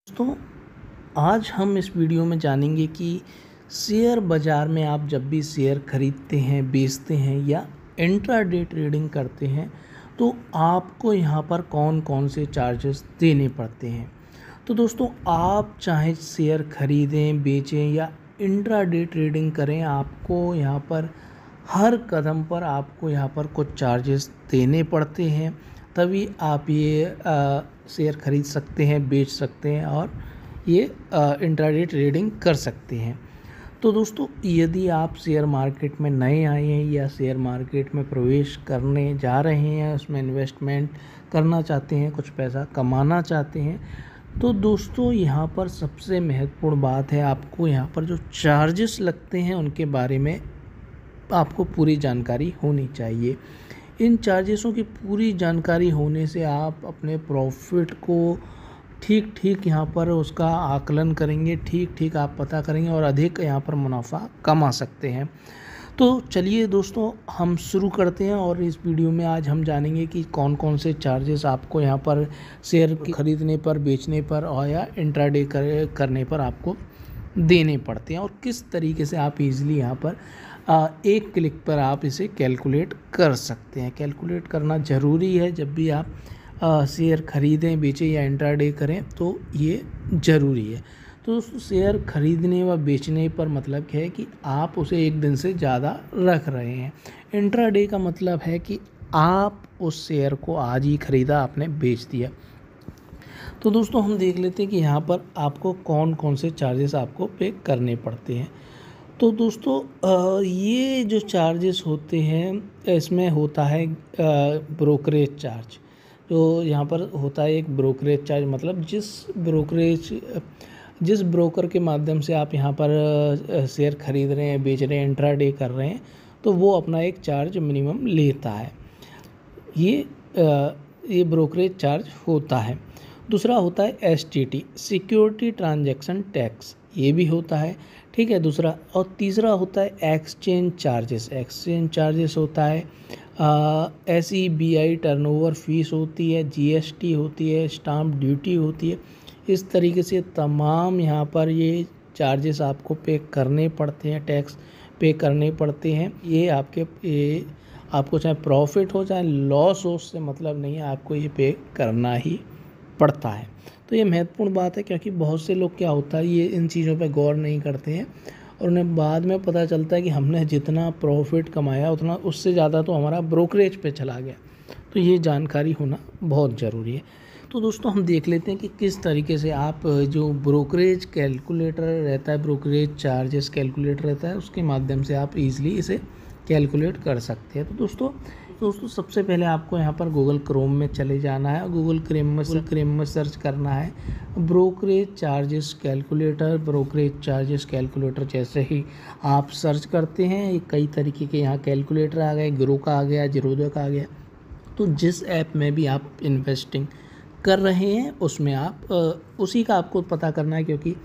दोस्तों, आज हम इस वीडियो में जानेंगे कि शेयर बाज़ार में आप जब भी शेयर खरीदते हैं, बेचते हैं या इंट्राडे ट्रेडिंग करते हैं तो आपको यहाँ पर कौन कौन से चार्जेस देने पड़ते हैं। तो दोस्तों, आप चाहे शेयर खरीदें, बेचें या इंट्राडे ट्रेडिंग करें, आपको यहाँ पर हर कदम पर आपको यहाँ पर कुछ चार्जेस देने पड़ते हैं, तभी आप ये शेयर खरीद सकते हैं, बेच सकते हैं और ये इंट्राडे ट्रेडिंग कर सकते हैं। तो दोस्तों, यदि आप शेयर मार्केट में नए आए हैं या शेयर मार्केट में प्रवेश करने जा रहे हैं, उसमें इन्वेस्टमेंट करना चाहते हैं, कुछ पैसा कमाना चाहते हैं, तो दोस्तों यहाँ पर सबसे महत्वपूर्ण बात है, आपको यहाँ पर जो चार्जेस लगते हैं उनके बारे में आपको पूरी जानकारी होनी चाहिए। इन चार्जेसों की पूरी जानकारी होने से आप अपने प्रॉफिट को ठीक यहाँ पर उसका आकलन करेंगे, ठीक आप पता करेंगे और अधिक यहाँ पर मुनाफा कमा सकते हैं। तो चलिए दोस्तों, हम शुरू करते हैं और इस वीडियो में आज हम जानेंगे कि कौन कौन से चार्जेस आपको यहाँ पर शेयर खरीदने पर, बेचने पर और या इंट्राडे करने पर आपको देने पड़ते हैं और किस तरीके से आप इजीली यहाँ पर एक क्लिक पर आप इसे कैलकुलेट कर सकते हैं। कैलकुलेट करना ज़रूरी है, जब भी आप शेयर खरीदें, बेचें या इंट्राडे करें तो ये ज़रूरी है। तो दोस्तों, शेयर खरीदने व बेचने पर मतलब क्या है कि आप उसे एक दिन से ज़्यादा रख रहे हैं। इंट्राडे का मतलब है कि आप उस शेयर को आज ही ख़रीदा, आपने बेच दिया। तो दोस्तों, हम देख लेते हैं कि यहाँ पर आपको कौन कौन से चार्जेस आपको पे करने पड़ते हैं। तो दोस्तों, ये जो चार्जेस होते हैं, इसमें होता है ब्रोकरेज चार्ज। जो यहाँ पर होता है एक ब्रोकरेज चार्ज, मतलब जिस ब्रोकर के माध्यम से आप यहाँ पर शेयर खरीद रहे हैं, बेच रहे हैं, इंट्राडे कर रहे हैं, तो वो अपना एक चार्ज मिनिमम लेता है। ये ब्रोकरेज चार्ज होता है। दूसरा होता है STT, सिक्योरिटी ट्रांजैक्शन टैक्स, ये भी होता है, ठीक है, दूसरा। और तीसरा होता है एक्सचेंज चार्जेस होता है, SEBI टर्नओवर फीस होती है, GST होती है, स्टाम्प ड्यूटी होती है। इस तरीके से तमाम यहाँ पर ये चार्जेस आपको पे करने पड़ते हैं, टैक्स पे करने पड़ते हैं। ये आपको चाहे प्रॉफिट हो चाहे लॉस हो, उससे मतलब नहीं है, आपको ये पे करना ही पड़ता है। तो ये महत्वपूर्ण बात है, क्योंकि बहुत से लोग क्या होता है, ये इन चीज़ों पे गौर नहीं करते हैं और उन्हें बाद में पता चलता है कि हमने जितना प्रॉफिट कमाया उतना उससे ज़्यादा तो हमारा ब्रोकरेज पे चला गया। तो ये जानकारी होना बहुत ज़रूरी है। तो दोस्तों, हम देख लेते हैं कि किस तरीके से आप जो ब्रोकरेज कैलकुलेटर रहता है, ब्रोकरेज चार्जेस कैलकुलेटर रहता है, उसके माध्यम से आप ईज़िली इसे कैलकुलेट कर सकते हैं। तो दोस्तों, सबसे पहले आपको यहाँ पर गूगल क्रोम में चले जाना है। गूगल क्रोम में सर्च करना है ब्रोकरेज चार्जेस कैलकुलेटर। जैसे ही आप सर्च करते हैं, कई तरीके के यहाँ कैलकुलेटर आ गए, ग्रो का आ गया, जीरोधा का आ गया। तो जिस ऐप में भी आप इन्वेस्टिंग कर रहे हैं उसमें आप उसी का आपको पता करना है, क्योंकि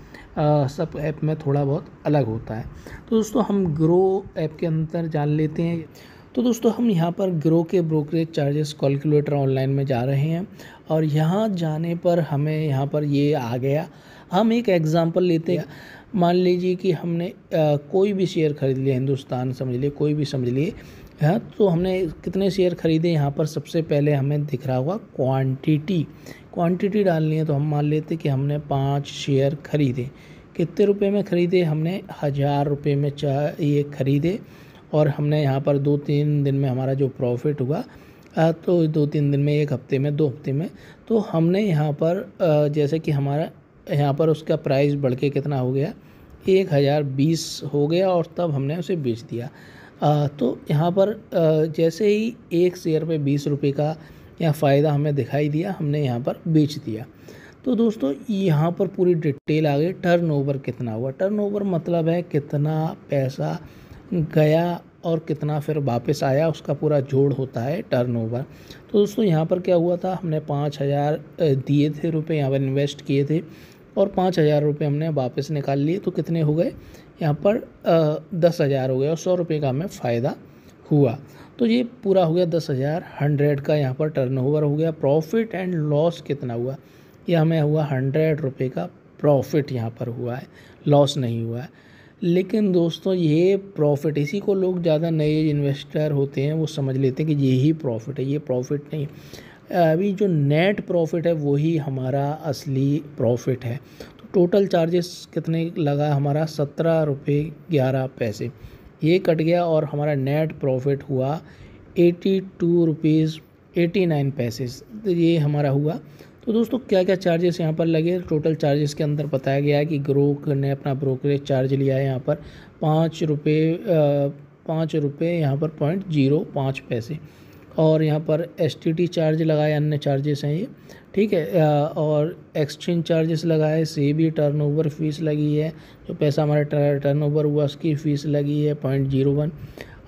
सब ऐप में थोड़ा बहुत अलग होता है। तो दोस्तों, हम ग्रो ऐप के अंदर जान लेते हैं। तो दोस्तों, हम यहाँ पर ग्रो के ब्रोकरेज चार्जेस कैलकुलेटर ऑनलाइन में जा रहे हैं और यहाँ जाने पर हमें यहाँ पर ये आ गया। हम एक एग्जांपल लेते हैं। मान लीजिए कि हमने कोई भी शेयर खरीद लिया, हिंदुस्तान समझ लिए, कोई भी समझ लिए, हाँ, तो हमने कितने शेयर खरीदे, यहाँ पर सबसे पहले हमें दिख रहा होगा क्वांटिटी डालनी है। तो हम मान लेते कि हमने 5 शेयर खरीदे। कितने रुपए में खरीदे? हमने 1000 रुपये में ये खरीदे और हमने यहाँ पर 2-3 दिन में हमारा जो प्रॉफिट हुआ, तो 2-3 दिन में, 1 हफ्ते में, 2 हफ्ते में, तो हमने यहाँ पर जैसे कि हमारा यहाँ पर उसका प्राइस बढ़ के कितना हो गया, 1020 हो गया और तब हमने उसे बेच दिया। तो यहाँ पर जैसे ही एक शेयर पे 20 रुपये का या फ़ायदा हमें दिखाई दिया, हमने यहाँ पर बेच दिया। तो दोस्तों, यहाँ पर पूरी डिटेल आ गई। टर्नओवर कितना हुआ? टर्नओवर मतलब है कितना पैसा गया और कितना फिर वापस आया, उसका पूरा जोड़ होता है टर्नओवर। तो दोस्तों, यहाँ पर क्या हुआ था, हमने 5000 दिए थे रुपये, यहाँ पर इन्वेस्ट किए थे और 5000 रुपये हमने वापस निकाल लिए। तो कितने हो गए यहाँ पर? 10,000 हो गए और 100 रुपये का हमें फ़ायदा हुआ। तो ये पूरा हो गया 10,000 100 का यहाँ पर टर्नओवर हो गया। प्रॉफिट एंड लॉस कितना हुआ? ये हमें हुआ 100 रुपये का प्रॉफिट यहाँ पर हुआ है, लॉस नहीं हुआ है। लेकिन दोस्तों ये प्रॉफिट, इसी को लोग ज़्यादा नए इन्वेस्टर होते हैं वो समझ लेते हैं कि यही प्रॉफिट है, ये प्रॉफिट नहीं। अभी जो नेट प्रॉफिट है वही हमारा असली प्रॉफिट है। तो टोटल चार्जेस कितने लगा हमारा, 17 रुपये 11 पैसे, ये कट गया और हमारा नेट प्रॉफिट हुआ 82 रुपीज़ 89 पैसे, तो ये हमारा हुआ। तो दोस्तों क्या क्या चार्जेस यहाँ पर लगे, टोटल चार्जेस के अंदर बताया गया है कि ग्रोक ने अपना ब्रोकरेज चार्ज लिया है यहाँ पर 5 रुपये यहाँ पर 0.05 पैसे, और यहाँ पर STT चार्ज लगाए, अन्य चार्जेस हैं ये, ठीक है। और एक्सचेंज चार्जेस लगाए, सेबी टर्नओवर फीस लगी है, जो पैसा हमारा टर्नओवर हुआ उसकी फ़ीस लगी है 0.01,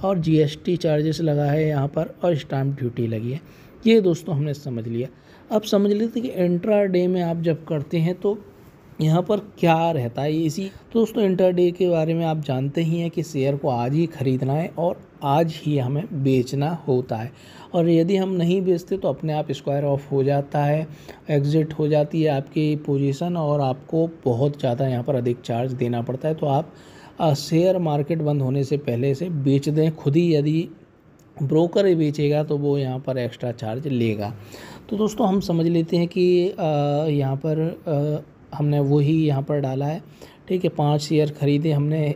और GST चार्जेस लगा है यहाँ पर, और स्टाम्प ड्यूटी लगी है। ये दोस्तों हमने समझ लिया। अब समझ लेते कि इंट्रा डे में आप जब करते हैं तो यहाँ पर क्या रहता है इसी। तो दोस्तों इंट्रा डे के बारे में आप जानते ही हैं कि शेयर को आज ही खरीदना है और आज ही हमें बेचना होता है, और यदि हम नहीं बेचते तो अपने आप स्क्वायर ऑफ हो जाता है, एग्जिट हो जाती है आपकी पोजीशन, और आपको बहुत ज़्यादा यहाँ पर अधिक चार्ज देना पड़ता है। तो आप शेयर मार्केट बंद होने से पहले से बेच दें खुद ही, यदि ब्रोकर ही बेचेगा तो वो यहाँ पर एक्स्ट्रा चार्ज लेगा। तो दोस्तों हम समझ लेते हैं कि यहाँ पर हमने वही यहाँ पर डाला है, ठीक है। 5 शेयर खरीदे हमने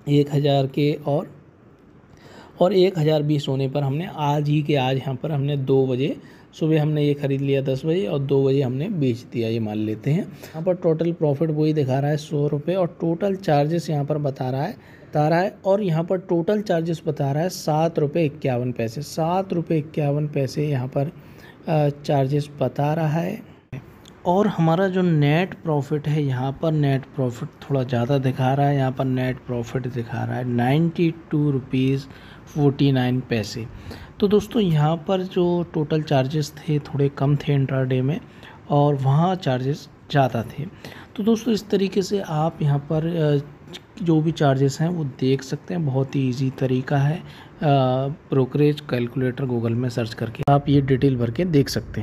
1000 के, और 1020 होने पर हमने आज ही के आज यहाँ पर हमने 2 बजे सुबह हमने ये ख़रीद लिया 10 बजे, और 2 बजे हमने बेच दिया, ये मान लेते हैं। यहाँ पर टोटल प्रॉफिट वही दिखा रहा है 100 रुपये, और टोटल चार्जेस यहाँ पर बता रहा है, और यहाँ पर टोटल चार्जेस बता रहा है 7 रुपये 51 पैसे, 7 रुपये 51 पैसे यहाँ पर चार्जेस बता रहा है। और हमारा जो नेट प्रॉफिट है, यहाँ पर नेट प्रॉफिट थोड़ा ज़्यादा दिखा रहा है, यहाँ पर नेट प्रॉफिट दिखा रहा है 92 रुपीज़ 49 पैसे। तो दोस्तों यहाँ पर जो टोटल चार्जेस थे थोड़े कम थे इंट्राडे में, और वहाँ चार्जेस ज़्यादा थे। तो दोस्तों इस तरीके से आप यहाँ पर जो भी चार्जेस हैं वो देख सकते हैं, बहुत ही इजी तरीका है। ब्रोकरेज कैलकुलेटर गूगल में सर्च करके आप ये डिटेल भर के देख सकते हैं।